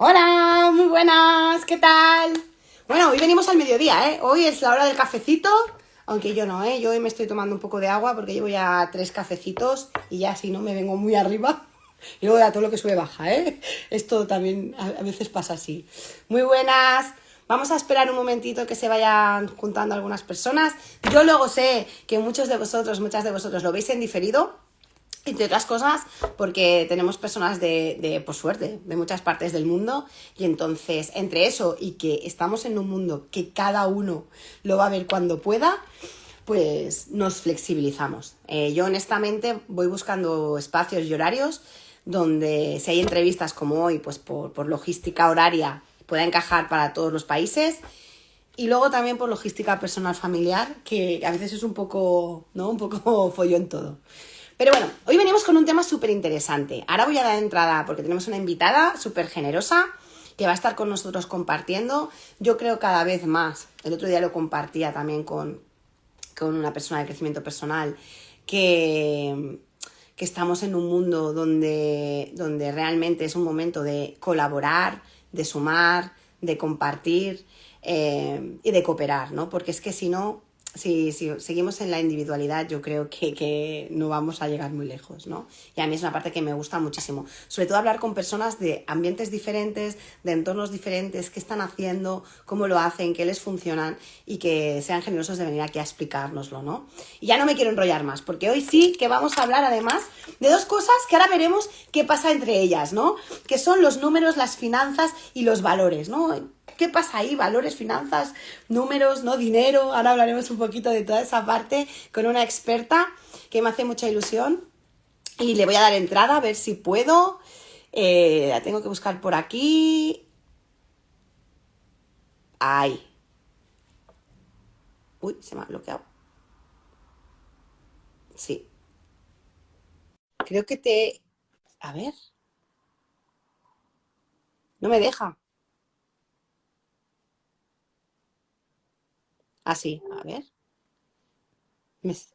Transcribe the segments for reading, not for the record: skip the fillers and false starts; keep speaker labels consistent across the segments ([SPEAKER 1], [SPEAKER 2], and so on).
[SPEAKER 1] Hola, muy buenas, ¿qué tal? Bueno, hoy venimos al mediodía, ¿eh? Hoy es la hora del cafecito, aunque yo no, ¿eh? Yo hoy me estoy tomando un poco de agua porque llevo ya 3 cafecitos y ya si no me vengo muy arriba. Y luego ya todo lo que sube baja, ¿eh? Esto también a veces pasa así. Muy buenas. Vamos a esperar un momentito que se vayan juntando algunas personas. Yo luego sé que muchos de vosotros, muchas de vosotros lo veis en diferido. Entre otras cosas, porque tenemos personas por suerte, de muchas partes del mundo, y entonces, entre eso y que estamos en un mundo que cada uno lo va a ver cuando pueda, pues nos flexibilizamos. Yo honestamente voy buscando espacios y horarios donde si hay entrevistas como hoy, pues por logística horaria pueda encajar para todos los países. Y luego también por logística personal familiar, que a veces es un poco, ¿no? Un poco follón todo. Pero bueno, hoy venimos con un tema súper interesante. Ahora voy a dar entrada porque tenemos una invitada súper generosa que va a estar con nosotros compartiendo. Yo creo cada vez más. El otro día lo compartía también con una persona de crecimiento personal que estamos en un mundo donde realmente es un momento de colaborar, de sumar, de compartir y de cooperar, ¿no? Porque es que si no, si seguimos en la individualidad, yo creo que no vamos a llegar muy lejos, ¿no? Y a mí es una parte que me gusta muchísimo. Sobre todo hablar con personas de ambientes diferentes, de entornos diferentes, qué están haciendo, cómo lo hacen, qué les funcionan y que sean generosos de venir aquí a explicárnoslo, ¿no? Y ya no me quiero enrollar más, porque hoy sí que vamos a hablar además de dos cosas que ahora veremos qué pasa entre ellas, ¿no? Que son los números, las finanzas y los valores, ¿no? ¿Qué pasa ahí? Valores, finanzas, números, ¿no? Dinero. Ahora hablaremos un poquito de toda esa parte con una experta que me hace mucha ilusión. Y le voy a dar entrada a ver si puedo. La tengo que buscar por aquí. Ahí. Uy, se me ha bloqueado. Sí. Creo que te... A ver. No me deja. Así. A ver.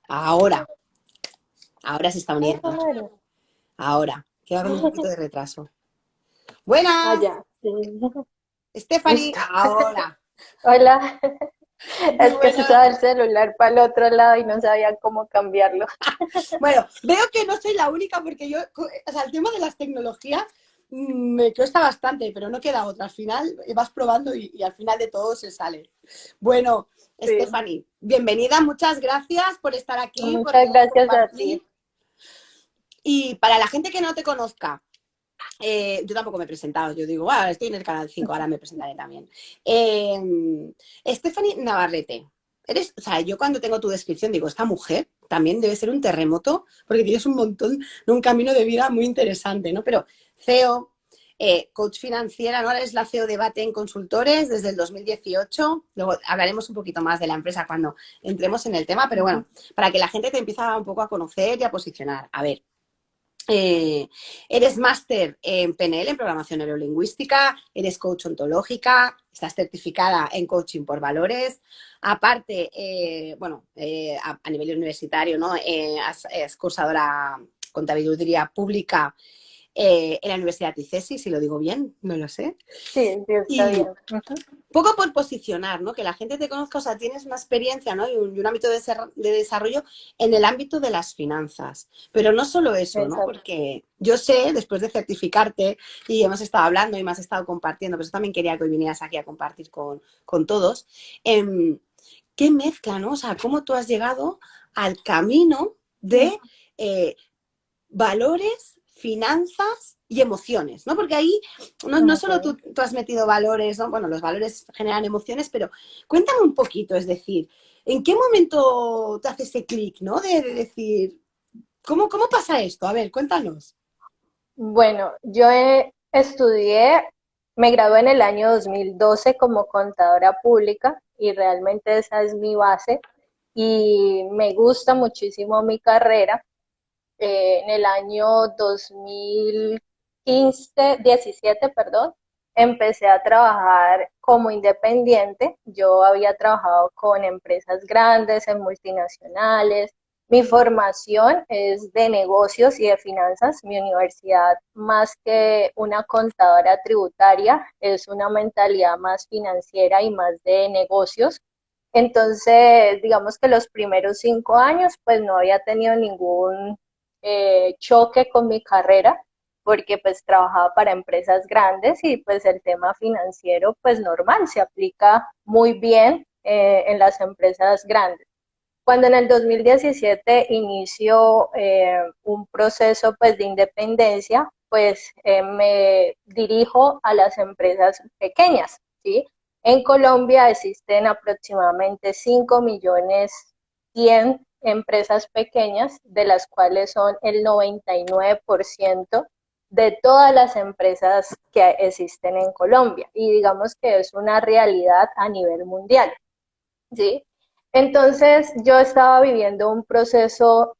[SPEAKER 1] Ahora. Ahora se está
[SPEAKER 2] Ah,
[SPEAKER 1] uniendo.
[SPEAKER 2] claro.
[SPEAKER 1] Ahora. Que va con un poquito de retraso.
[SPEAKER 2] Ah,
[SPEAKER 1] Buenas.
[SPEAKER 2] ya, sí.
[SPEAKER 1] Stephanie.
[SPEAKER 2] Listo.
[SPEAKER 1] Ahora.
[SPEAKER 2] Hola.
[SPEAKER 1] Muy
[SPEAKER 2] Es que se usaba
[SPEAKER 1] buenas.
[SPEAKER 2] el celular para el otro lado y no sabía cómo cambiarlo.
[SPEAKER 1] Bueno, veo que no soy la única porque yo, o sea, el tema de las tecnologías me cuesta bastante, pero no queda otra. Al final vas probando y al final de todo se sale. Bueno,
[SPEAKER 2] Sí.
[SPEAKER 1] Stephanie, bienvenida, muchas gracias por estar aquí, por
[SPEAKER 2] Muchas
[SPEAKER 1] querer
[SPEAKER 2] gracias a ti.
[SPEAKER 1] compartir. Y para la gente que no te conozca, yo tampoco me he presentado, yo digo, ah, estoy en el canal 5, ahora me presentaré también. Stephanie Navarrete, o sea, yo cuando tengo tu descripción digo, esta mujer también debe ser un terremoto, porque tienes un montón, ¿no? Un camino de vida muy interesante, ¿no? Pero CEO, coach financiera, ¿no? Ahora es la CEO de Baten Consultores desde el 2018. Luego hablaremos un poquito más de la empresa cuando entremos en el tema, pero bueno, para que la gente te empiece un poco a conocer y a posicionar. A ver, eh, eres máster en PNL, en programación neurolingüística, eres coach ontológica, estás certificada en coaching por valores. Aparte, a nivel universitario, ¿no? Has cursado la contaduría pública en la Universidad de ICESI, si lo digo bien, no lo sé.
[SPEAKER 2] Sí, sí, está
[SPEAKER 1] Y,
[SPEAKER 2] bien. Ujú.
[SPEAKER 1] poco por posicionar, ¿no? Que la gente te conozca, o sea, tienes una experiencia, ¿no? Y un ámbito de desarrollo en el ámbito de las finanzas. Pero no solo eso, ¿no?
[SPEAKER 2] Exacto.
[SPEAKER 1] Porque yo sé, después de certificarte, y hemos estado hablando y me has estado compartiendo, pero también quería que hoy vinieras aquí a compartir con todos, qué mezcla, ¿no? O sea, cómo tú has llegado al camino de valores, finanzas y emociones, ¿no? Porque ahí no solo
[SPEAKER 2] Ok.
[SPEAKER 1] tú has metido valores, ¿no? Bueno, los valores generan emociones, pero cuéntame un poquito, es decir, ¿en qué momento te hace ese clic, ¿no? De decir, ¿cómo pasa esto? A ver, cuéntanos.
[SPEAKER 2] Bueno, estudié, me gradué en el año 2012 como contadora pública y realmente esa es mi base y me gusta muchísimo mi carrera. En el año 2015, 17, perdón, empecé a trabajar como independiente. Yo había trabajado con empresas grandes, en multinacionales, Mi formación es de negocios y de finanzas. Mi universidad, más que una contadora tributaria, es una mentalidad más financiera y más de negocios. Entonces, digamos que los primeros 5 años, pues no había tenido ningún choque con mi carrera, porque pues trabajaba para empresas grandes y pues el tema financiero, pues normal, se aplica muy bien en las empresas grandes. Cuando en el 2017 inició un proceso pues de independencia, pues me dirijo a las empresas pequeñas, ¿sí? En Colombia existen aproximadamente 5 millones 100 empresas pequeñas, de las cuales son el 99% de todas las empresas que existen en Colombia. Y digamos que es una realidad a nivel mundial, ¿sí? Entonces yo estaba viviendo un proceso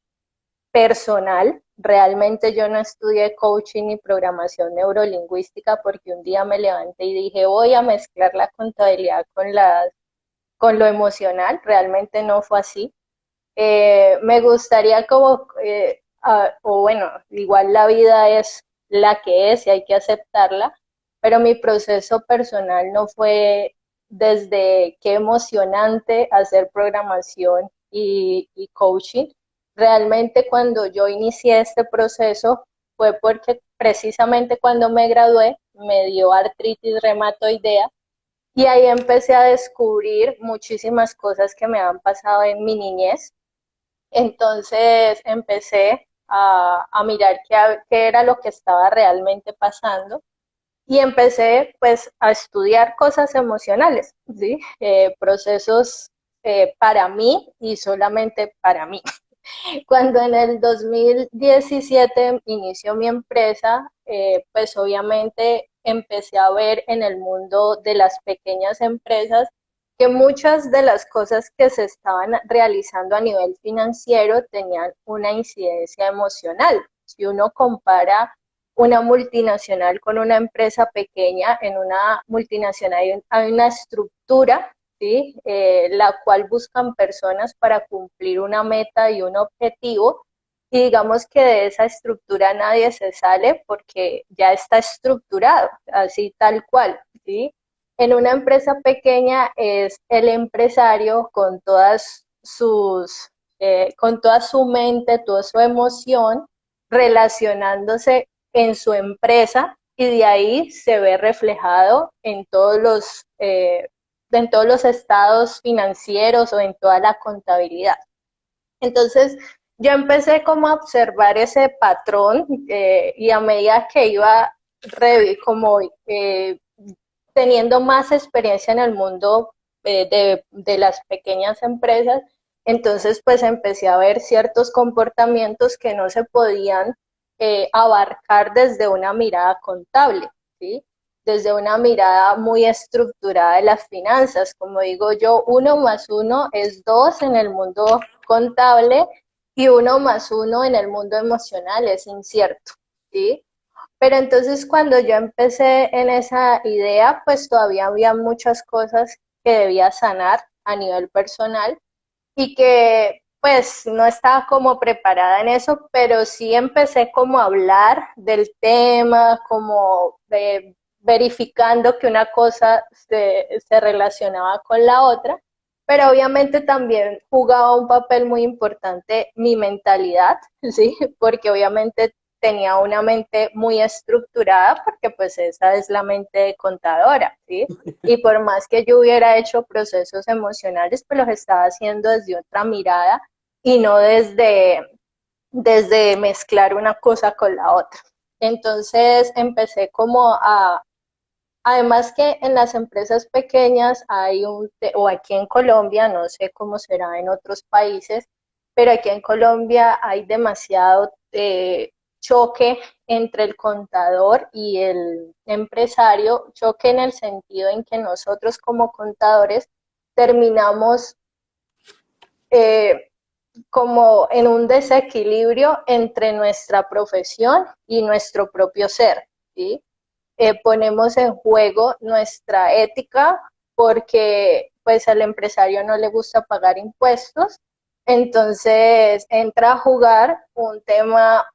[SPEAKER 2] personal. Realmente yo no estudié coaching ni programación neurolingüística porque un día me levanté y dije voy a mezclar la contabilidad con lo emocional. Realmente no fue así. Me gustaría como, o bueno, igual la vida es la que es y hay que aceptarla, pero mi proceso personal no fue desde qué emocionante hacer programación y coaching. Realmente cuando yo inicié este proceso fue porque precisamente cuando me gradué me dio artritis reumatoidea y ahí empecé a descubrir muchísimas cosas que me han pasado en mi niñez. Entonces empecé a mirar qué era lo que estaba realmente pasando y empecé pues a estudiar cosas emocionales, ¿sí? Procesos para mí y solamente para mí. Cuando en el 2017 inició mi empresa, pues obviamente empecé a ver en el mundo de las pequeñas empresas que muchas de las cosas que se estaban realizando a nivel financiero tenían una incidencia emocional. Si uno compara una multinacional con una empresa pequeña, en una multinacional hay una estructura, ¿sí? La cual buscan personas para cumplir una meta y un objetivo. Y digamos que de esa estructura nadie se sale porque ya está estructurado, así tal cual, ¿sí? En una empresa pequeña es el empresario con toda su mente, toda su emoción, relacionándose en su empresa y de ahí se ve reflejado en todos los estados financieros o en toda la contabilidad. Entonces, yo empecé como a observar ese patrón y a medida que iba como teniendo más experiencia en el mundo de las pequeñas empresas, entonces pues empecé a ver ciertos comportamientos que no se podían abarcar desde una mirada contable, ¿sí? Desde una mirada muy estructurada de las finanzas. Como digo yo, 1 más 1 es 2 en el mundo contable y 1 más 1 en el mundo emocional es incierto, ¿sí? Pero entonces cuando yo empecé en esa idea, pues todavía había muchas cosas que debía sanar a nivel personal y que pues no estaba como preparada en eso, pero sí empecé como a hablar del tema, como verificando que una cosa se relacionaba con la otra, pero obviamente también jugaba un papel muy importante mi mentalidad, ¿sí? Porque obviamente tenía una mente muy estructurada, porque pues esa es la mente de contadora, ¿sí? Y por más que yo hubiera hecho procesos emocionales, pues los estaba haciendo desde otra mirada y no desde mezclar una cosa con la otra. Entonces empecé como además que en las empresas pequeñas o aquí en Colombia, no sé cómo será en otros países, pero aquí en Colombia hay demasiado choque entre el contador y el empresario, choque en el sentido en que nosotros como contadores terminamos eh, como en un desequilibrio entre nuestra profesión y nuestro propio ser, ¿sí? Ponemos en juego nuestra ética porque pues al empresario no le gusta pagar impuestos, Entonces entra a jugar un tema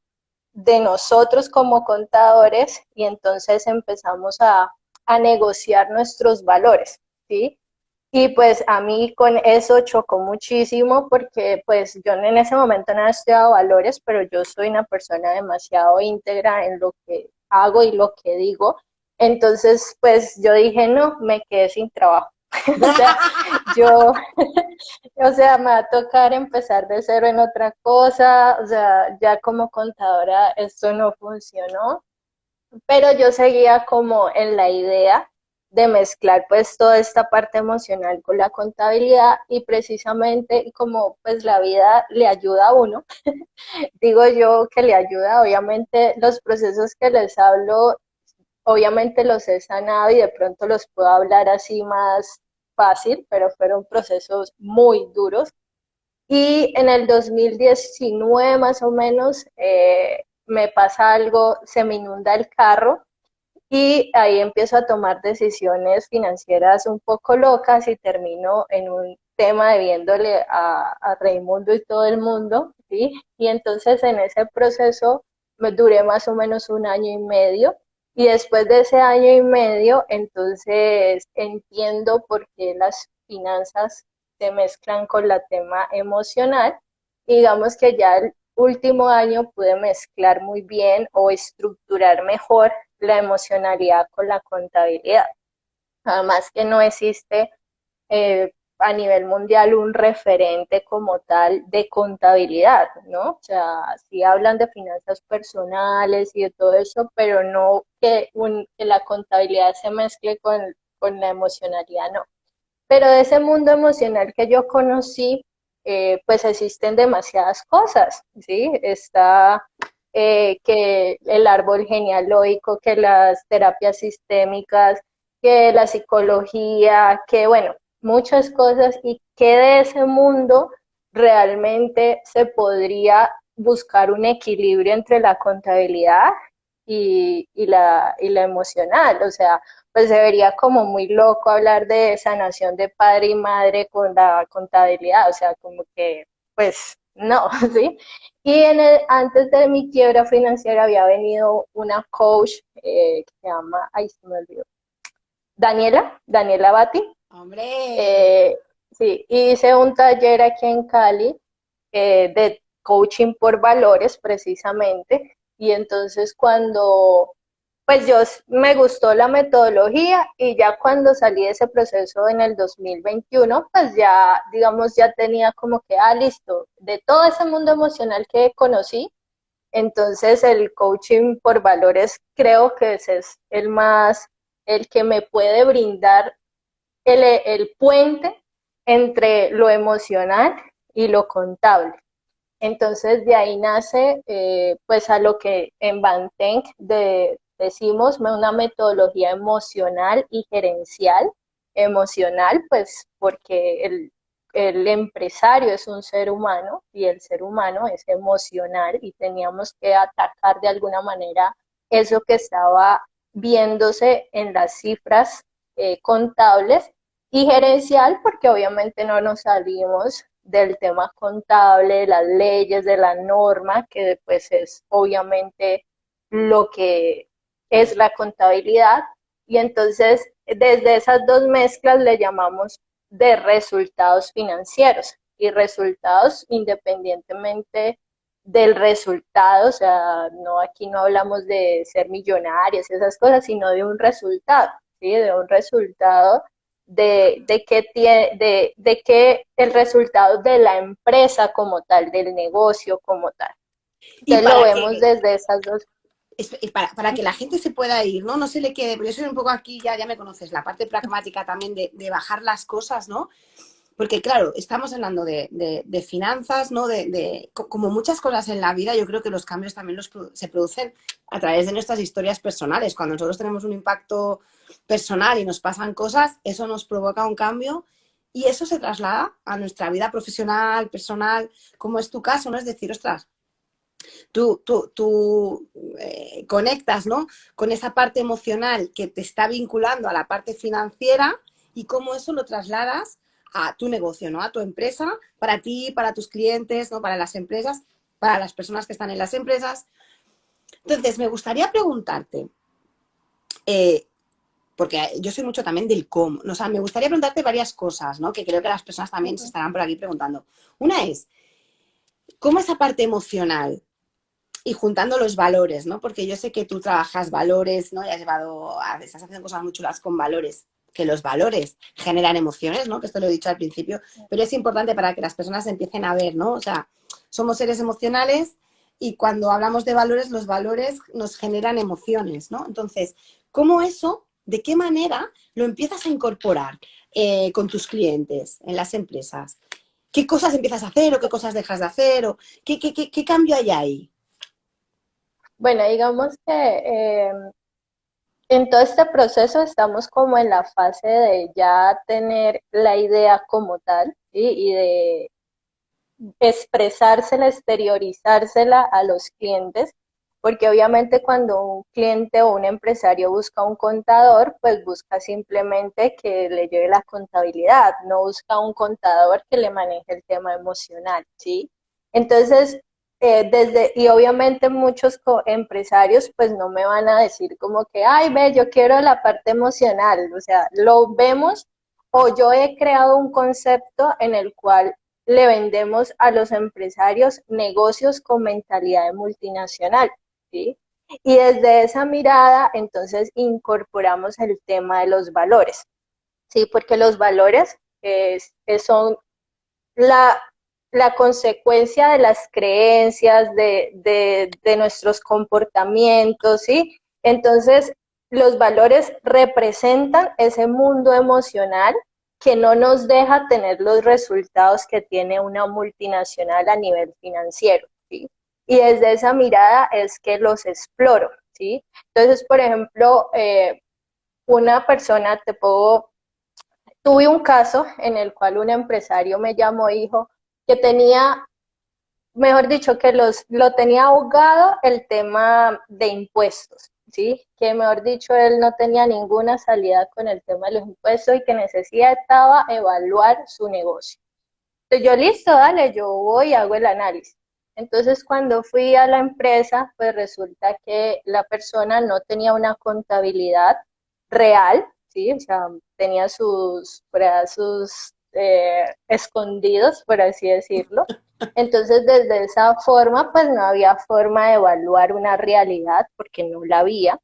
[SPEAKER 2] de nosotros como contadores y entonces empezamos a negociar nuestros valores, ¿sí? Y pues a mí con eso chocó muchísimo porque pues yo en ese momento no he estudiado valores, pero yo soy una persona demasiado íntegra en lo que hago y lo que digo. Entonces pues yo dije, no, me quedé sin trabajo. O sea, yo, o sea, me va a tocar empezar de cero en otra cosa, o sea, ya como contadora esto no funcionó, pero yo seguía como en la idea de mezclar pues toda esta parte emocional con la contabilidad y precisamente como pues la vida le ayuda a uno, digo yo que le ayuda, obviamente los procesos que les hablo, obviamente los he sanado y de pronto los puedo hablar así más fácil, pero fueron procesos muy duros. Y en el 2019 más o menos me pasa algo, se me inunda el carro y ahí empiezo a tomar decisiones financieras un poco locas y termino en un tema debiéndole a Raimundo y todo el mundo, ¿sí? Y entonces en ese proceso me duré más o menos un año y medio y después de ese año y medio entonces entiendo por qué las finanzas se mezclan con la tema emocional. Y digamos que ya el último año pude mezclar muy bien o estructurar mejor la emocionalidad con la contabilidad. Además que no existe a nivel mundial un referente como tal de contabilidad, ¿no? O sea, sí hablan de finanzas personales y de todo eso, pero no que la contabilidad se mezcle con la emocionalidad, no. Pero de ese mundo emocional que yo conocí, pues existen demasiadas cosas, ¿sí? Está que el árbol genealógico, que las terapias sistémicas, que la psicología, que bueno, muchas cosas y que de ese mundo realmente se podría buscar un equilibrio entre la contabilidad y la emocional, o sea, pues se vería como muy loco hablar de sanación de padre y madre con la contabilidad, o sea, como que, pues no, ¿sí? Y antes de mi quiebra financiera había venido una coach que se llama, ay, se me olvidó, Daniela Bati,
[SPEAKER 1] Hombre,
[SPEAKER 2] eh, sí, y hice un taller aquí en Cali de coaching por valores precisamente, y entonces cuando pues me gustó la metodología y ya cuando salí de ese proceso en el 2021, pues ya, digamos, ya tenía como que, listo, de todo ese mundo emocional que conocí, entonces el coaching por valores creo que ese es el más, el que me puede brindar el puente entre lo emocional y lo contable. Entonces de ahí nace pues a lo que en Bantenk decimos una metodología emocional y gerencial. Emocional pues porque el empresario es un ser humano y el ser humano es emocional y teníamos que atacar de alguna manera eso que estaba viéndose en las cifras contables y gerencial porque obviamente no nos salimos del tema contable, de las leyes, de la norma, que pues es obviamente lo que es la contabilidad. Y entonces, desde esas dos mezclas le llamamos de resultados financieros y resultados independientemente del resultado, o sea, no aquí no hablamos de ser millonarios, esas cosas, sino de un resultado, ¿sí? De un resultado de que el resultado de la empresa como tal, del negocio como tal.
[SPEAKER 1] y
[SPEAKER 2] Entonces lo
[SPEAKER 1] para
[SPEAKER 2] vemos
[SPEAKER 1] que,
[SPEAKER 2] desde esas dos.
[SPEAKER 1] para que la gente se pueda ir, ¿no? No se le quede, porque yo soy un poco aquí, ya me conoces, la parte pragmática también de bajar las cosas, ¿no? Porque claro, estamos hablando de finanzas, ¿no? Como muchas cosas en la vida, yo creo que los cambios también se producen a través de nuestras historias personales. Cuando nosotros tenemos un impacto personal y nos pasan cosas, eso nos provoca un cambio y eso se traslada a nuestra vida profesional, personal, como es tu caso, ¿no? Es decir, ostras, tú conectas, ¿no? Con esa parte emocional que te está vinculando a la parte financiera y cómo eso lo trasladas a tu negocio, ¿no? A tu empresa, para ti, para tus clientes, ¿no? Para las empresas, para las personas que están en las empresas. Entonces, me gustaría preguntarte, eh, porque yo soy mucho también del cómo, ¿no? O sea, me gustaría preguntarte varias cosas, ¿no? Que creo que las personas también se
[SPEAKER 2] Ujú.
[SPEAKER 1] estarán por aquí preguntando. Una es, ¿cómo esa parte emocional y juntando los valores, ¿no? Porque yo sé que tú trabajas valores, ¿no? Y estás haciendo cosas muy chulas con valores, que los valores generan emociones, ¿no? Que esto lo he dicho al principio, pero es importante para que las personas empiecen a ver, ¿no? O sea, somos seres emocionales y cuando hablamos de valores, los valores nos generan emociones, ¿no? Entonces, ¿cómo eso, de qué manera lo empiezas a incorporar con tus clientes en las empresas? ¿Qué cosas empiezas a hacer o qué cosas dejas de hacer? ¿O qué cambio hay ahí?
[SPEAKER 2] Bueno, digamos que en todo este proceso estamos como en la fase de ya tener la idea como tal, ¿sí? Y de expresársela, exteriorizársela a los clientes, porque obviamente cuando un cliente o un empresario busca un contador, pues busca simplemente que le lleve la contabilidad, no busca un contador que le maneje el tema emocional, ¿sí? Entonces, y obviamente muchos empresarios pues no me van a decir como que, ay, ve, yo quiero la parte emocional, o sea, lo vemos o yo he creado un concepto en el cual le vendemos a los empresarios negocios con mentalidad de multinacional, ¿sí? Y desde esa mirada, entonces, incorporamos el tema de los valores, ¿sí? Porque los valores son la, la consecuencia de las creencias, de nuestros comportamientos, ¿sí? Entonces, los valores representan ese mundo emocional que no nos deja tener los resultados que tiene una multinacional a nivel financiero, ¿sí? Y desde esa mirada es que los exploro, ¿sí? Entonces, por ejemplo, una persona, tuve un caso en el cual un empresario me llamó y dijo que tenía, mejor dicho, que lo tenía ahogado el tema de impuestos, ¿sí? Que mejor dicho, él no tenía ninguna salida con el tema de los impuestos y que necesitaba evaluar su negocio. Entonces yo, listo, dale, yo voy y hago el análisis. Entonces cuando fui a la empresa, pues resulta que la persona no tenía una contabilidad real, ¿sí? O sea, tenía sus brazos escondidos, por así decirlo. Entonces, desde esa forma, pues no había forma de evaluar una realidad porque no la había.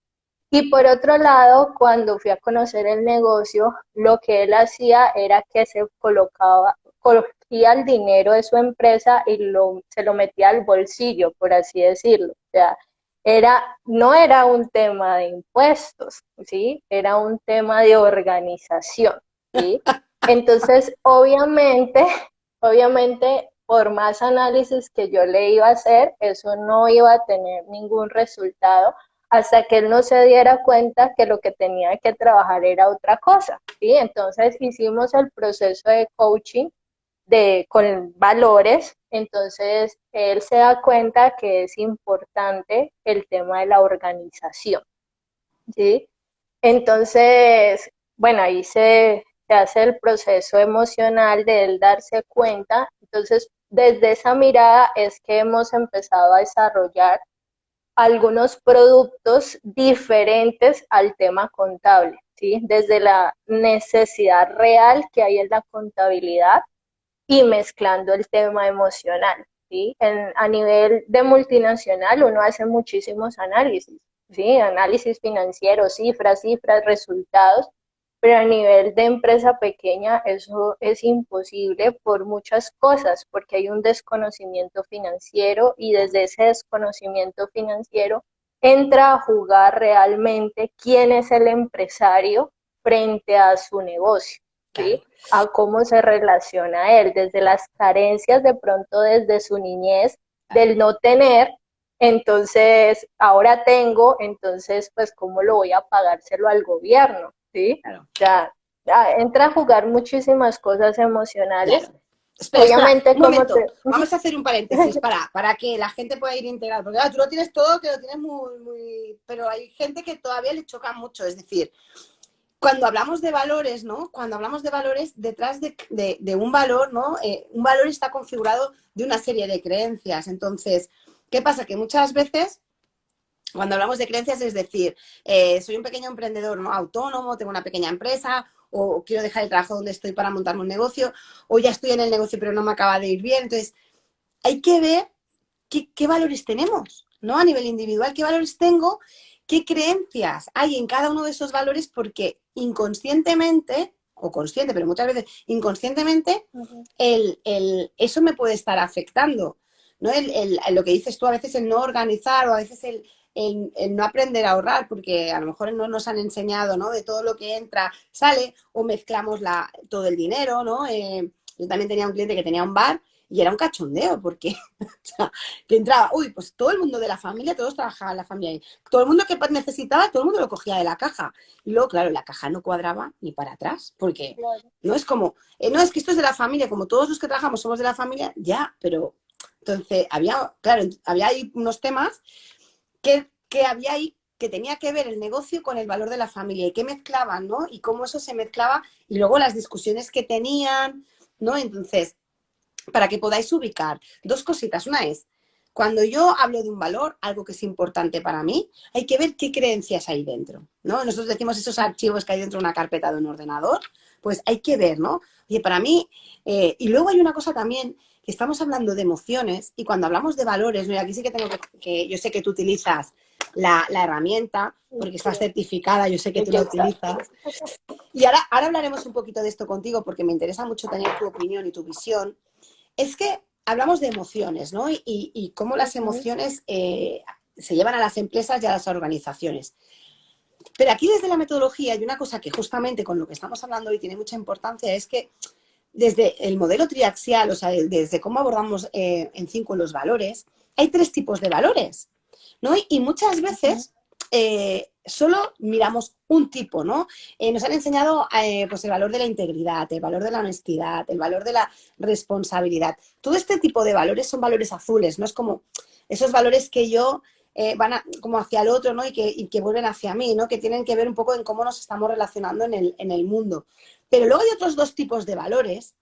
[SPEAKER 2] Y por otro lado, cuando fui a conocer el negocio, lo que él hacía era que cogía el dinero de su empresa y se lo metía al bolsillo, por así decirlo. O sea, no era un tema de impuestos, ¿sí? Era un tema de organización, ¿sí? Entonces, obviamente, por más análisis que yo le iba a hacer, eso no iba a tener ningún resultado hasta que él no se diera cuenta que lo que tenía que trabajar era otra cosa, ¿sí? Entonces hicimos el proceso de coaching con valores, entonces él se da cuenta que es importante el tema de la organización, ¿sí? Entonces, bueno, ahí se hace el proceso emocional de él darse cuenta, entonces desde esa mirada es que hemos empezado a desarrollar algunos productos diferentes al tema contable, ¿sí? Desde la necesidad real que hay en la contabilidad y mezclando el tema emocional, ¿sí? A nivel de multinacional uno hace muchísimos análisis, ¿sí? Análisis financiero, cifras, resultados, pero a nivel de empresa pequeña eso es imposible por muchas cosas, porque hay un desconocimiento financiero y desde ese desconocimiento financiero entra a jugar realmente quién es el empresario frente a su negocio,
[SPEAKER 1] Claro.
[SPEAKER 2] ¿sí? A cómo se relaciona él, desde las carencias de pronto desde su niñez,
[SPEAKER 1] Claro,
[SPEAKER 2] del no tener, entonces ahora tengo, entonces pues cómo lo voy a pagárselo al gobierno, ¿sí?
[SPEAKER 1] claro,
[SPEAKER 2] Ya, ya entra a jugar muchísimas cosas emocionales.
[SPEAKER 1] claro. Espera, espera,
[SPEAKER 2] Obviamente,
[SPEAKER 1] un
[SPEAKER 2] como
[SPEAKER 1] momento.
[SPEAKER 2] te...
[SPEAKER 1] Vamos a hacer un paréntesis para que la gente pueda ir integrando. Porque claro, tú lo tienes todo, que lo tienes muy... Pero hay gente que todavía le choca mucho. Es decir, cuando hablamos de valores, ¿no? Cuando hablamos de valores, detrás de un valor, ¿no? Un valor está configurado de una serie de creencias. Entonces, ¿qué pasa? Que muchas veces cuando hablamos de creencias es decir, soy un pequeño emprendedor, ¿no? Autónomo, tengo una pequeña empresa, o quiero dejar el trabajo donde estoy para montarme un negocio, o ya estoy en el negocio pero no me acaba de ir bien. Entonces, hay que ver qué valores tenemos, ¿no? A nivel individual, qué valores tengo, qué creencias hay en cada uno de esos valores, porque inconscientemente, o consciente, pero muchas veces inconscientemente,
[SPEAKER 2] Ujú.
[SPEAKER 1] eso me puede estar afectando, ¿no? Lo que dices tú, a veces el no organizar o a veces el no aprender a ahorrar, porque a lo mejor no nos han enseñado, ¿no? De todo lo que entra, sale, o mezclamos todo el dinero, ¿no? Yo también tenía un cliente que tenía un bar y era un cachondeo, porque o sea, que entraba, uy, pues todo el mundo de la familia, todos trabajaban en la familia ahí. Todo el mundo que necesitaba, todo el mundo lo cogía de la caja. Y luego, claro, la caja no cuadraba ni para atrás, porque
[SPEAKER 2] Claro.
[SPEAKER 1] no es como, no es que esto es de la familia, como todos los que trabajamos somos de la familia, ya, pero entonces había, claro, había ahí unos temas que había ahí que tenía que ver el negocio con el valor de la familia y qué mezclaban, ¿no? Y cómo eso se mezclaba y luego las discusiones que tenían, ¿no? Entonces, para que podáis ubicar dos cositas. Una es, cuando yo hablo de un valor, algo que es importante para mí, hay que ver qué creencias hay dentro, ¿no? Nosotros decimos esos archivos que hay dentro de una carpeta de un ordenador, pues hay que ver, ¿no? Oye, para mí, y luego hay una cosa también, que estamos hablando de emociones y cuando hablamos de valores, ¿no? Y aquí sí que tengo que yo sé que tú utilizas la herramienta, porque
[SPEAKER 2] Sí,
[SPEAKER 1] estás certificada, yo sé que tú la
[SPEAKER 2] exacto.
[SPEAKER 1] utilizas. Y ahora hablaremos un poquito de esto contigo porque me interesa mucho tener tu opinión y tu visión. Es que hablamos de emociones, ¿no? Y cómo las
[SPEAKER 2] Ujú.
[SPEAKER 1] emociones se llevan a las empresas y a las organizaciones. Pero aquí desde la metodología hay una cosa que justamente con lo que estamos hablando hoy tiene mucha importancia, es que desde el modelo triaxial, o sea, desde cómo abordamos en 5 los valores, hay 3 tipos de valores, ¿no? Y muchas
[SPEAKER 2] Ujú.
[SPEAKER 1] veces solo miramos un tipo, ¿no? Nos han enseñado pues el valor de la integridad, el valor de la honestidad, el valor de la responsabilidad. Todo este tipo de valores son valores azules, ¿no? Es como esos valores que yo como hacia el otro, ¿no? Y que vuelven hacia mí, ¿no? Que tienen que ver un poco en cómo nos estamos relacionando en el mundo. Pero luego hay otros 2 tipos de valores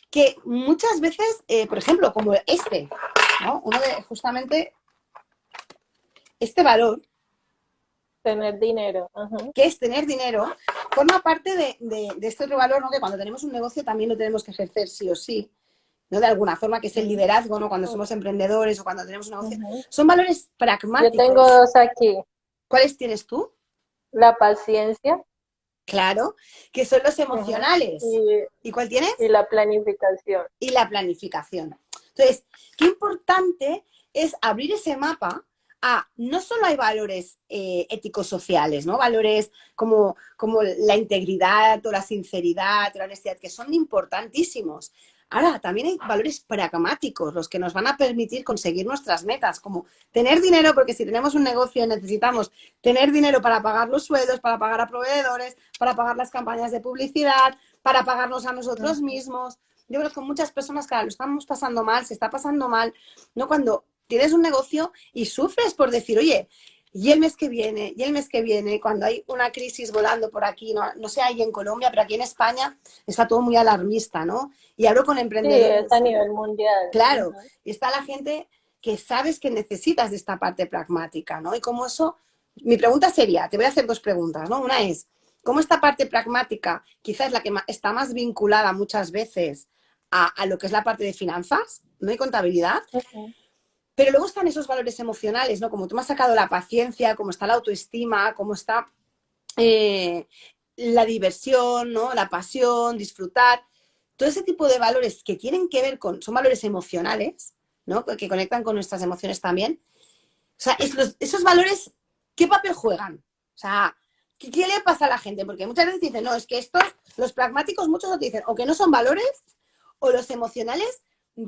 [SPEAKER 1] que muchas veces, por ejemplo, como este, ¿no? Uno de justamente este valor,
[SPEAKER 2] Tener dinero. Ajá.
[SPEAKER 1] que es tener dinero, forma parte de este otro valor, ¿no? Que cuando tenemos un negocio también lo tenemos que ejercer sí o sí, ¿no? De alguna forma, que es el
[SPEAKER 2] Ujú.
[SPEAKER 1] liderazgo, ¿no? Cuando somos emprendedores o cuando tenemos un negocio.
[SPEAKER 2] Ujú.
[SPEAKER 1] Son valores
[SPEAKER 2] Yo tengo
[SPEAKER 1] pragmáticos.
[SPEAKER 2] dos aquí,
[SPEAKER 1] ¿Cuáles tienes tú?
[SPEAKER 2] la paciencia,
[SPEAKER 1] Claro, que son los
[SPEAKER 2] ajá,
[SPEAKER 1] emocionales. ¿Y cuál
[SPEAKER 2] y
[SPEAKER 1] tienes?
[SPEAKER 2] la planificación.
[SPEAKER 1] Y la planificación. Entonces, qué importante es abrir ese mapa a no solo hay valores éticos sociales, ¿no? Valores como la integridad o la sinceridad o la honestidad, que son importantísimos. Ahora, también hay valores pragmáticos, los que nos van a permitir conseguir nuestras metas, como tener dinero, porque si tenemos un negocio necesitamos tener dinero para pagar los sueldos, para pagar a proveedores, para pagar las campañas de publicidad, para pagarnos a nosotros
[SPEAKER 2] Ujú.
[SPEAKER 1] mismos. Yo creo que muchas personas que ahora lo estamos pasando mal, se está pasando mal, ¿no? Cuando tienes un negocio y sufres por decir, oye, y el mes que viene, y el mes que viene, cuando hay una crisis volando por aquí, no sé ahí en Colombia, pero aquí en España está todo muy alarmista, ¿no? Y hablo con
[SPEAKER 2] Sí, es a
[SPEAKER 1] emprendedores,
[SPEAKER 2] nivel mundial.
[SPEAKER 1] claro,
[SPEAKER 2] Ujú.
[SPEAKER 1] y está la gente que sabes que necesitas de esta parte pragmática, ¿no? Y como eso, mi pregunta sería, te voy a hacer 2 preguntas, ¿no? Una es, ¿cómo esta parte pragmática quizás es la que está más vinculada muchas veces a lo que es la parte de finanzas, no hay contabilidad?
[SPEAKER 2] Ujú.
[SPEAKER 1] Pero luego están esos valores emocionales, ¿no? Como tú me has sacado la paciencia, como está la autoestima, como está eh, la diversión, ¿no? La pasión, disfrutar. Todo ese tipo de valores que tienen que ver son valores emocionales, ¿no? Que conectan con nuestras emociones también. O sea, esos valores, ¿qué papel juegan? O sea, ¿qué le pasa a la gente? Porque muchas veces dicen, no, es que los pragmáticos, muchos te dicen, o que no son valores, o los emocionales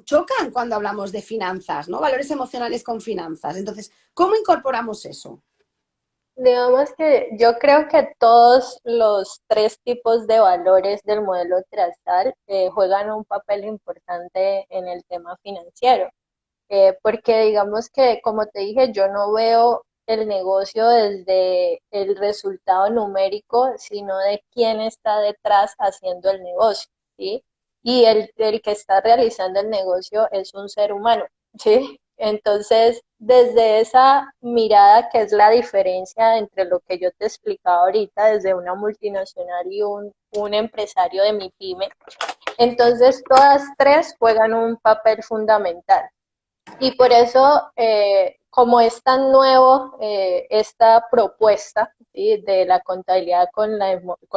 [SPEAKER 1] chocan cuando hablamos de finanzas, ¿no? Valores emocionales con finanzas. Entonces, ¿cómo incorporamos eso?
[SPEAKER 2] Digamos que yo creo que todos los tres tipos de valores del modelo trazal juegan un papel importante en el tema financiero. Porque digamos que, como te dije, yo no veo el negocio desde el resultado numérico, sino de quién está detrás haciendo el negocio, ¿sí? Y el que está realizando el negocio es un ser humano, ¿sí? Entonces, desde esa mirada que es la diferencia entre lo que yo te explicaba ahorita, desde una multinacional y un empresario de mi pyme, entonces todas tres juegan un papel fundamental. Y por eso, como es tan nuevo esta propuesta, ¿sí?, de la contabilidad con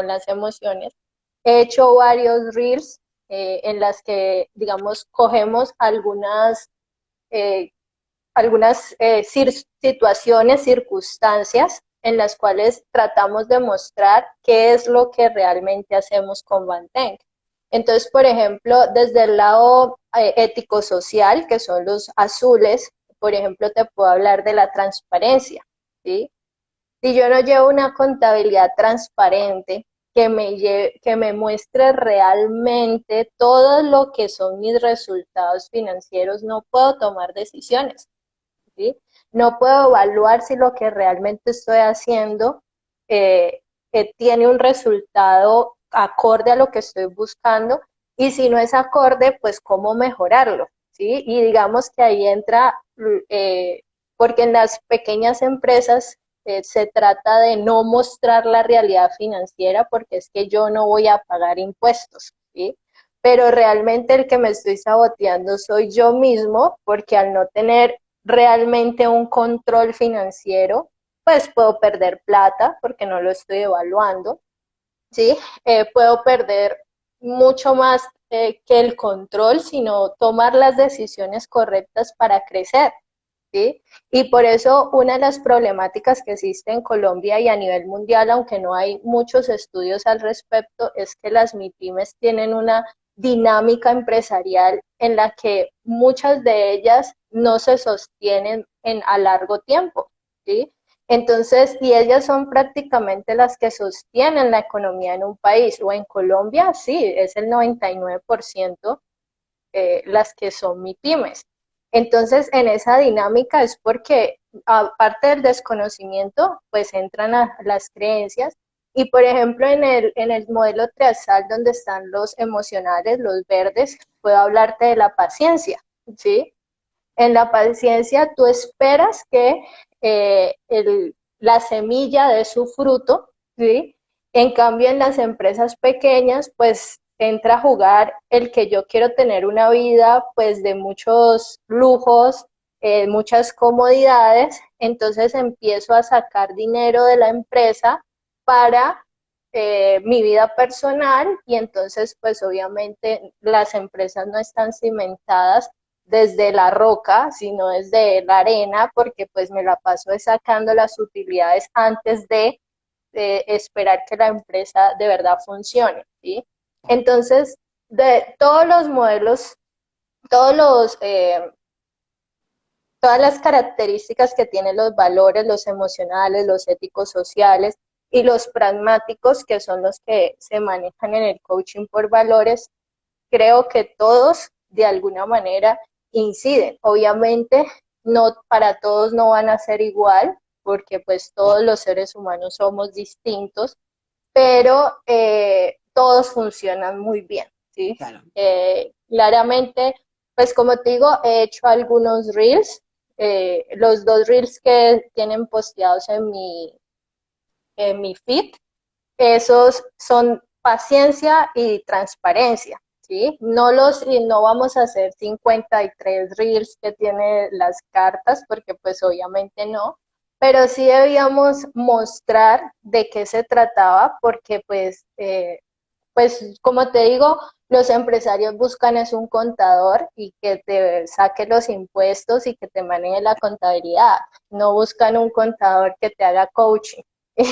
[SPEAKER 2] las emociones, he hecho varios reels en las que, digamos, cogemos eh, algunas situaciones, circunstancias en las cuales tratamos de mostrar qué es lo que realmente hacemos con Banteng. Entonces, por ejemplo, desde el lado ético-social, que son los azules, por ejemplo, te puedo hablar de la transparencia, ¿sí? Si yo no llevo una contabilidad transparente que me muestre realmente todo lo que son mis resultados financieros, no puedo tomar decisiones, ¿sí? No puedo evaluar si lo que realmente estoy haciendo tiene un resultado acorde a lo que estoy buscando, y si no es acorde, pues cómo mejorarlo, ¿sí? Y digamos que ahí entra, porque en las pequeñas empresas se trata de no mostrar la realidad financiera porque es que yo no voy a pagar impuestos, ¿sí? Pero realmente el que me estoy saboteando soy yo mismo, porque al no tener realmente un control financiero, pues puedo perder plata porque no lo estoy evaluando, ¿sí? Puedo perder mucho más que el control, sino tomar las decisiones correctas para crecer, ¿sí? Y por eso una de las problemáticas que existe en Colombia y a nivel mundial, aunque no hay muchos estudios al respecto, es que las MIPYMES tienen una dinámica empresarial en la que muchas de ellas no se sostienen a largo tiempo, ¿sí? Entonces, y ellas son prácticamente las que sostienen la economía en un país, o en Colombia, sí, es el 99% las que son MIPYMES. Entonces, en esa dinámica es porque, aparte del desconocimiento, pues entran a las creencias. Y, por ejemplo, en el modelo triazal, donde están los emocionales, los verdes, puedo hablarte de la paciencia, ¿sí? En la paciencia tú esperas que la semilla dé su fruto, ¿sí? En cambio, en las empresas pequeñas, pues entra a jugar el que yo quiero tener una vida pues de muchos lujos, muchas comodidades, entonces empiezo a sacar dinero de la empresa para mi vida personal, y entonces pues obviamente las empresas no están cimentadas desde la roca, sino desde la arena, porque pues me la paso sacando las utilidades antes de esperar que la empresa de verdad funcione, ¿sí? Entonces, de todos los modelos, todos los, todas las características que tienen los valores, los emocionales, los éticos sociales y los pragmáticos, que son los que se manejan en el coaching por valores, creo que todos de alguna manera inciden. Obviamente, no para todos no van a ser igual, porque pues todos los seres humanos somos distintos, pero todos funcionan muy bien, ¿sí?
[SPEAKER 1] Claro.
[SPEAKER 2] Claramente, pues como te digo, he hecho algunos reels, los dos reels que tienen posteados en mi feed, esos son paciencia y transparencia, ¿sí? No vamos a hacer 53 reels que tiene las cartas, porque pues obviamente no, pero sí debíamos mostrar de qué se trataba, porque pues como te digo, los empresarios buscan es un contador y que te saque los impuestos y que te maneje la contabilidad, no buscan un contador que te haga coaching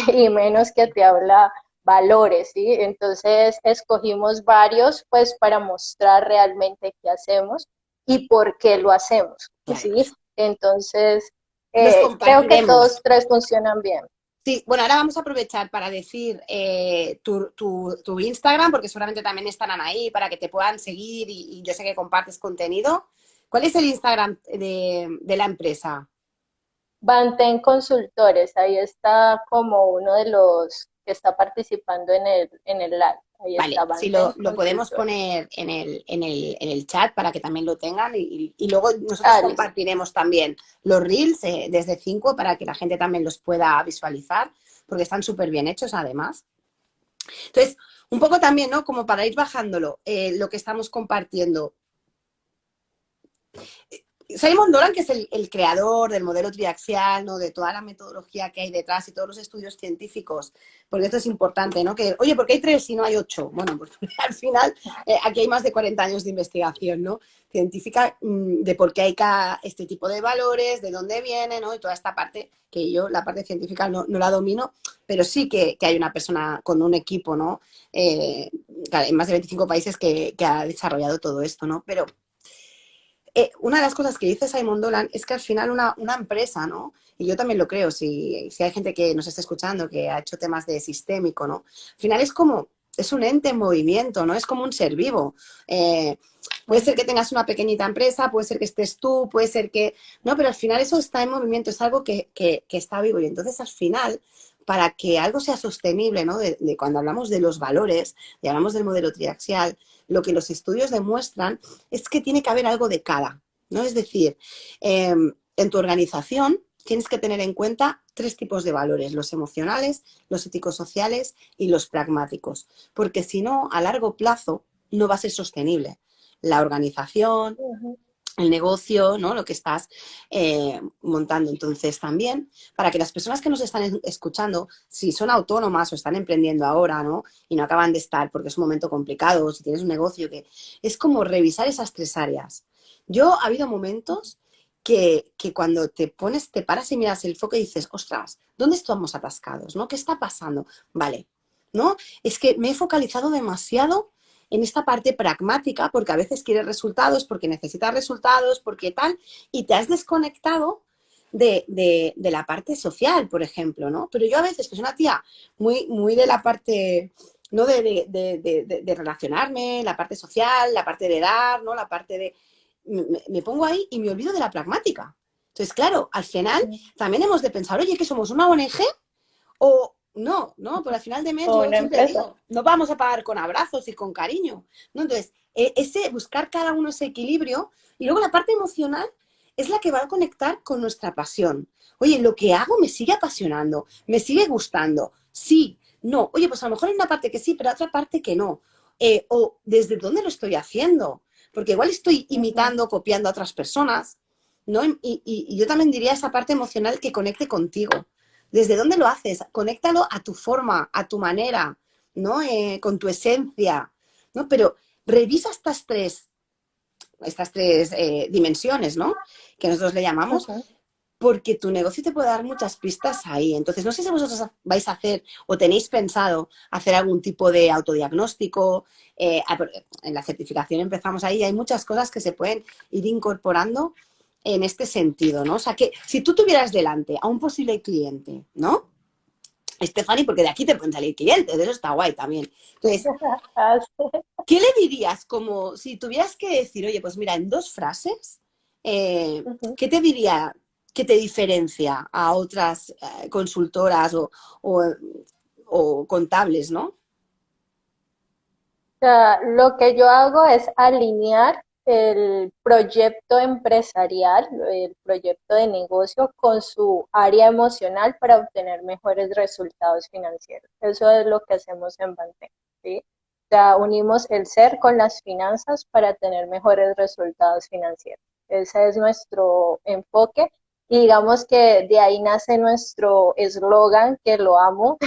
[SPEAKER 2] y menos que te habla valores, ¿sí? Entonces escogimos varios pues para mostrar realmente qué hacemos y por qué lo hacemos,
[SPEAKER 1] Claro.
[SPEAKER 2] ¿sí? Entonces,
[SPEAKER 1] Los
[SPEAKER 2] creo que todos
[SPEAKER 1] compartiremos.
[SPEAKER 2] tres funcionan bien.
[SPEAKER 1] Sí, bueno, ahora vamos a aprovechar para decir tu Instagram, porque seguramente también estarán ahí para que te puedan seguir y yo sé que compartes contenido. ¿Cuál es el Instagram de la empresa?
[SPEAKER 2] Banten Consultores, ahí está como uno de los que está participando en el live. Ahí está
[SPEAKER 1] Vale, si
[SPEAKER 2] Banten
[SPEAKER 1] lo podemos
[SPEAKER 2] Consultores.
[SPEAKER 1] poner en el chat para que también lo tengan y luego nosotros
[SPEAKER 2] Ah, listo.
[SPEAKER 1] compartiremos también los reels desde 5 para que la gente también los pueda visualizar, porque están súper bien hechos además. Entonces, un poco también, ¿no? Como para ir bajándolo, lo que estamos compartiendo. Simon Dolan, que es el creador del modelo triaxial, ¿no? De toda la metodología que hay detrás y todos los estudios científicos, porque esto es importante, ¿no? Que, oye, ¿por qué hay 3 y no hay 8? Bueno, pues al final aquí hay más de 40 años de investigación, ¿no? Científica de por qué hay este tipo de valores, de dónde vienen, ¿no? Y toda esta parte que yo, la parte científica no la domino, pero sí que hay una persona con un equipo, ¿no? En más de 25 países que ha desarrollado todo esto, ¿no? Pero una de las cosas que dice Simon Dolan es que al final una empresa, ¿no? Y yo también lo creo, si hay gente que nos está escuchando que ha hecho temas de sistémico, ¿no? Al final es como, es un ente en movimiento, ¿no? Es como un ser vivo. Puede ser que tengas una pequeñita empresa, puede ser que estés tú, puede ser que... No, pero al final eso está en movimiento, es algo que está vivo. Y entonces al final, para que algo sea sostenible, ¿no? De cuando hablamos de los valores y hablamos del modelo triaxial, lo que los estudios demuestran es que tiene que haber algo de cada, ¿no? Es decir, en tu organización tienes que tener en cuenta 3 tipos de valores, los emocionales, los éticos sociales y los pragmáticos, porque si no, a largo plazo no va a ser sostenible. La organización,
[SPEAKER 2] Ujú.
[SPEAKER 1] el negocio, ¿no? Lo que estás montando. Entonces, también, para que las personas que nos están escuchando, si son autónomas o están emprendiendo ahora, ¿no? Y no acaban de estar porque es un momento complicado, o si tienes un negocio que es como revisar esas 3 áreas. Yo ha habido momentos que cuando te pones, te paras y miras el foco y dices, ostras, ¿dónde estamos atascados? ¿No? ¿Qué está pasando? Vale, ¿no? Es que me he focalizado demasiado en esta parte pragmática, porque a veces quieres resultados, porque necesitas resultados, porque tal, y te has desconectado de la parte social, por ejemplo, ¿no? Pero yo a veces, que soy una tía muy de la parte, ¿no? De relacionarme, la parte social, la parte de dar, ¿no? La parte de... Me pongo ahí y me olvido de la pragmática. Entonces, claro, al final también hemos de pensar, oye, que somos una ONG o no, ¿no? Pero al final de mes
[SPEAKER 2] O
[SPEAKER 1] yo
[SPEAKER 2] una
[SPEAKER 1] siempre
[SPEAKER 2] empresa.
[SPEAKER 1] digo, no vamos a pagar con abrazos y con cariño, ¿no? Entonces, ese buscar cada uno ese equilibrio y luego la parte emocional es la que va a conectar con nuestra pasión. Oye, lo que hago me sigue apasionando, me sigue gustando, sí, no. Oye, pues a lo mejor hay una parte que sí, pero otra parte que no. O desde dónde lo estoy haciendo, porque igual estoy
[SPEAKER 2] Ujú.
[SPEAKER 1] imitando, copiando a otras personas, ¿no? Y yo también diría esa parte emocional que conecte contigo. ¿Desde dónde lo haces? Conéctalo a tu forma, a tu manera, ¿no? Con tu esencia, ¿no? Pero revisa estas tres dimensiones, ¿no? Que nosotros le llamamos,
[SPEAKER 2] Ujú.
[SPEAKER 1] porque tu negocio te puede dar muchas pistas ahí. Entonces, no sé si vosotros vais a hacer o tenéis pensado hacer algún tipo de autodiagnóstico. En la certificación empezamos ahí, hay muchas cosas que se pueden ir incorporando en este sentido, ¿no? O sea, que si tú tuvieras delante a un posible cliente, ¿no? Stephanie, porque de aquí te pueden salir clientes, de eso está guay también. Entonces,
[SPEAKER 2] Ah, sí.
[SPEAKER 1] ¿qué le dirías como si tuvieras que decir, oye, pues mira, en 2 frases,
[SPEAKER 2] Ujú.
[SPEAKER 1] ¿qué te diría que te diferencia a otras consultoras o, o contables, ¿no?
[SPEAKER 2] Sea, lo que yo hago es alinear el proyecto empresarial, el proyecto de negocio con su área emocional para obtener mejores resultados financieros. Eso es lo que hacemos en Bantec, ¿sí? O sea, unimos el ser con las finanzas para tener mejores resultados financieros. Ese es nuestro enfoque y digamos que de ahí nace nuestro eslogan, que lo amo,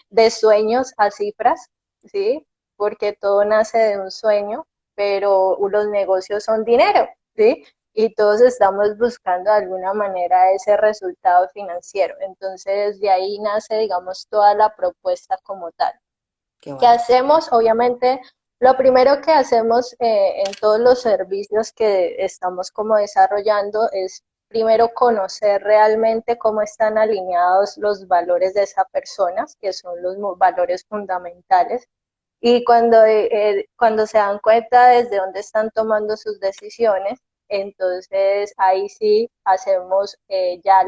[SPEAKER 2] de sueños a cifras, ¿sí? Porque todo nace de un sueño, pero los negocios son dinero, ¿sí? Y todos estamos buscando de alguna manera ese resultado financiero. Entonces, de ahí nace, digamos, toda la propuesta como tal.
[SPEAKER 1] Qué
[SPEAKER 2] ¿Qué
[SPEAKER 1] guay.
[SPEAKER 2] hacemos? Obviamente, lo primero que hacemos en todos los servicios que estamos como desarrollando es primero conocer realmente cómo están alineados los valores de esa persona, que son los valores fundamentales, y cuando se dan cuenta desde dónde están tomando sus decisiones, entonces ahí sí hacemos ya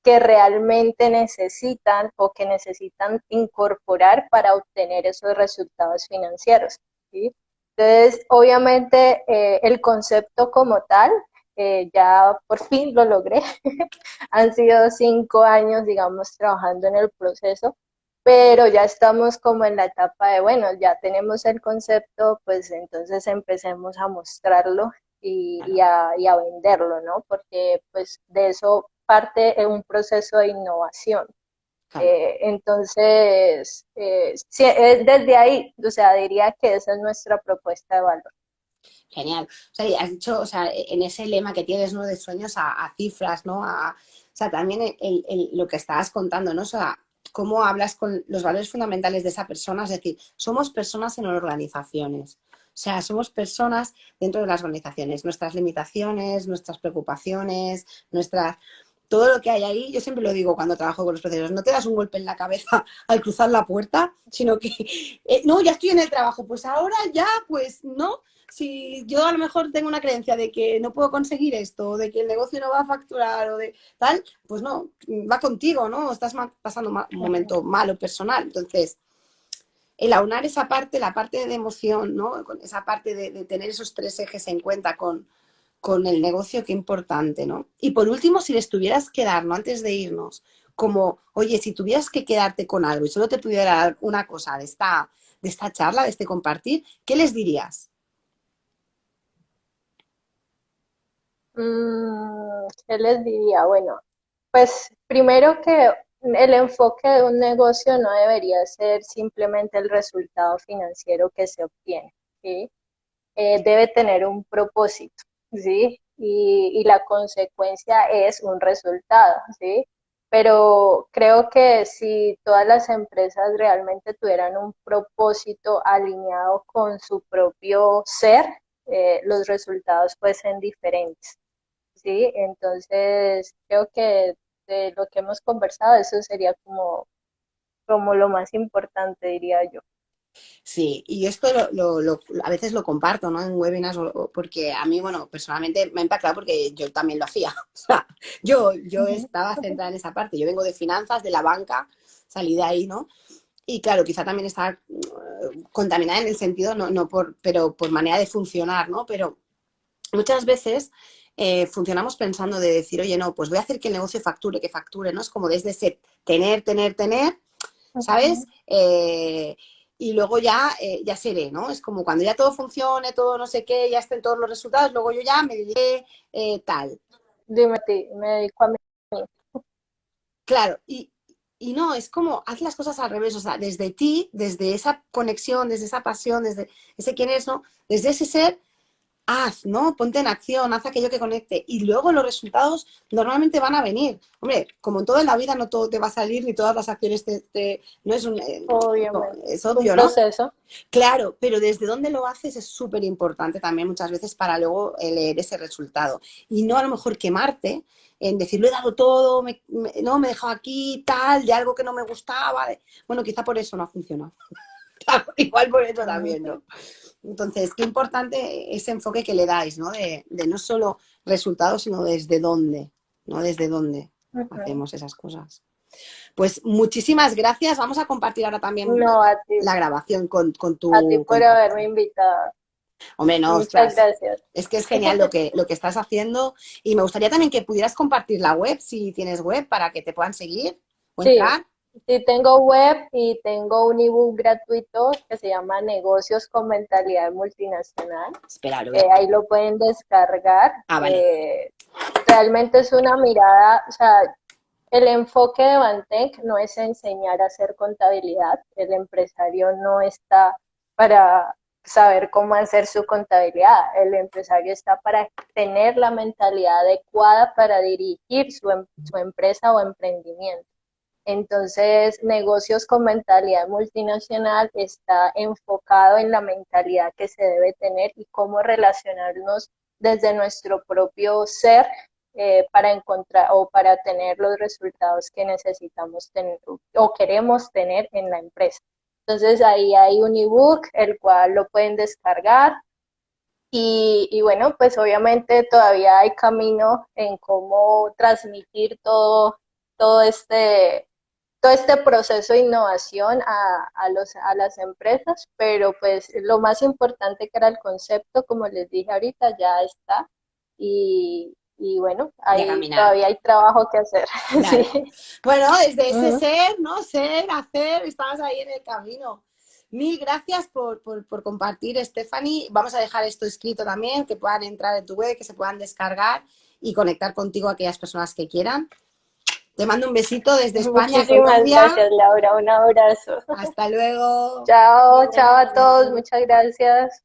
[SPEAKER 2] que realmente necesitan o que necesitan incorporar para obtener esos resultados financieros, ¿sí? Entonces, obviamente, el concepto como tal, ya por fin lo logré. Han sido 5 años, digamos, trabajando en el proceso, pero ya estamos como en la etapa de, bueno, ya tenemos el concepto, pues entonces empecemos a mostrarlo
[SPEAKER 1] Claro,
[SPEAKER 2] y a venderlo, ¿no? Porque pues de eso parte un proceso de innovación.
[SPEAKER 1] claro.
[SPEAKER 2] Entonces, sí, desde ahí, o sea, diría que esa es nuestra propuesta de valor.
[SPEAKER 1] Genial. O sea, y has dicho, o sea, en ese lema que tienes, ¿no? De sueños a cifras, ¿no? O sea, también lo que estabas contando, ¿no? O sea, cómo hablas con los valores fundamentales de esa persona, es decir, somos personas en organizaciones. O sea, somos personas dentro de las organizaciones. Nuestras limitaciones, nuestras preocupaciones, nuestras... Todo lo que hay ahí, yo siempre lo digo cuando trabajo con los procesos, no te das un golpe en la cabeza al cruzar la puerta, sino que, no, ya estoy en el trabajo, pues ahora ya, pues no, si yo a lo mejor tengo una creencia de que no puedo conseguir esto, o de que el negocio no va a facturar, o de tal, pues no, va contigo, ¿no? Estás pasando un momento malo personal. Entonces, el aunar esa parte, la parte de emoción, ¿no? Con esa parte de tener esos tres ejes en cuenta con el negocio, qué importante, ¿no? Y por último, si les tuvieras que dar, ¿no? Antes de irnos, como, oye, si tuvieras que quedarte con algo y solo te pudiera dar una cosa de esta charla, de este compartir, ¿qué les dirías?
[SPEAKER 2] ¿Qué les diría? Bueno, pues primero que el enfoque de un negocio no debería ser simplemente el resultado financiero que se obtiene, ¿sí? Debe tener un propósito, ¿sí? Y la consecuencia es un resultado, ¿sí? Pero creo que si todas las empresas realmente tuvieran un propósito alineado con su propio ser, los resultados fuesen diferentes, ¿sí? Entonces, creo que de lo que hemos conversado, eso sería como lo más importante, diría yo.
[SPEAKER 1] Sí, y esto a veces lo comparto, ¿no? En webinars, porque a mí, bueno, personalmente me ha impactado porque yo también lo hacía. O sea, yo
[SPEAKER 2] Ujú.
[SPEAKER 1] estaba centrada en esa parte. Yo vengo de finanzas, de la banca, salí de ahí, ¿no? Y claro, quizá también estaba contaminada en el sentido, no por, pero por manera de funcionar, ¿no? Pero muchas veces funcionamos pensando de decir, oye, no, pues voy a hacer que el negocio facture, que facture, ¿no? Es como desde ese tener, ¿sabes?
[SPEAKER 2] Ujú.
[SPEAKER 1] Y luego ya, ya seré, ¿no? Es como cuando ya todo funcione, todo no sé qué, ya estén todos los resultados, luego yo ya me diré tal.
[SPEAKER 2] Dime, me dedico a mí.
[SPEAKER 1] Claro, y no, es como haz las cosas al revés, o sea, desde ti, desde esa conexión, desde esa pasión, desde ese quién eres, ¿no? Desde ese ser, haz, ¿no? Ponte en acción, haz aquello que conecte. Y luego los resultados normalmente van a venir. Hombre, como en todo en la vida, no todo te va a salir, ni todas las acciones no es no,
[SPEAKER 2] Obviamente.
[SPEAKER 1] es
[SPEAKER 2] Es un
[SPEAKER 1] obvio, ¿no?
[SPEAKER 2] proceso.
[SPEAKER 1] Claro, pero desde dónde lo haces es súper importante también muchas veces para luego leer ese resultado. Y no a lo mejor quemarte en decir, lo he dado todo, no, me he dejado aquí, tal, de algo que no me gustaba. Bueno, quizá por eso no ha funcionado. Igual por eso también,
[SPEAKER 2] Ujú,
[SPEAKER 1] ¿no? Entonces, qué importante ese enfoque que le dais, ¿no? De no solo resultados, sino desde dónde, ¿no? Desde dónde
[SPEAKER 2] ujú.
[SPEAKER 1] hacemos esas cosas. Pues muchísimas gracias. Vamos a compartir ahora también
[SPEAKER 2] No,
[SPEAKER 1] la grabación
[SPEAKER 2] a ti
[SPEAKER 1] con
[SPEAKER 2] por
[SPEAKER 1] tu...
[SPEAKER 2] haberme invitado.
[SPEAKER 1] Hombre, no,
[SPEAKER 2] Muchas
[SPEAKER 1] ostras.
[SPEAKER 2] gracias.
[SPEAKER 1] Es que es genial lo que estás haciendo y me gustaría también que pudieras compartir la web, si tienes web, para que te puedan seguir o
[SPEAKER 2] Sí,
[SPEAKER 1] entrar.
[SPEAKER 2] sí tengo web y tengo un ebook gratuito que se llama Negocios con Mentalidad Multinacional.
[SPEAKER 1] Espera, lo voy a...
[SPEAKER 2] Ahí lo pueden descargar.
[SPEAKER 1] Ah, vale.
[SPEAKER 2] Realmente es una mirada, o sea, el enfoque de Bantec no es enseñar a hacer contabilidad. El empresario no está para saber cómo hacer su contabilidad. El empresario está para tener la mentalidad adecuada para dirigir su empresa o emprendimiento. Entonces, negocios con mentalidad multinacional está enfocado en la mentalidad que se debe tener y cómo relacionarnos desde nuestro propio ser, para encontrar o para tener los resultados que necesitamos tener o queremos tener en la empresa. Entonces, ahí hay un ebook, el cual lo pueden descargar. Y bueno, pues obviamente todavía hay camino en cómo transmitir todo todo este proceso de innovación a las empresas, pero pues lo más importante que era el concepto, como les dije ahorita, ya está y bueno,
[SPEAKER 1] Ya caminar.
[SPEAKER 2] todavía hay trabajo que hacer.
[SPEAKER 1] Claro.
[SPEAKER 2] Sí.
[SPEAKER 1] Bueno, desde ese
[SPEAKER 2] Ujú.
[SPEAKER 1] ser, ¿no? Ser, hacer, estabas ahí en el camino. Mil gracias por compartir, Stephanie. Vamos a dejar esto escrito también, que puedan entrar en tu web, que se puedan descargar y conectar contigo a aquellas personas que quieran. Te mando un besito desde España,
[SPEAKER 2] Muchísimas
[SPEAKER 1] Colombia.
[SPEAKER 2] gracias, Laura. Un abrazo.
[SPEAKER 1] Hasta luego.
[SPEAKER 2] Chao,
[SPEAKER 1] Muy
[SPEAKER 2] chao a todos.
[SPEAKER 1] buenas.
[SPEAKER 2] Muchas gracias.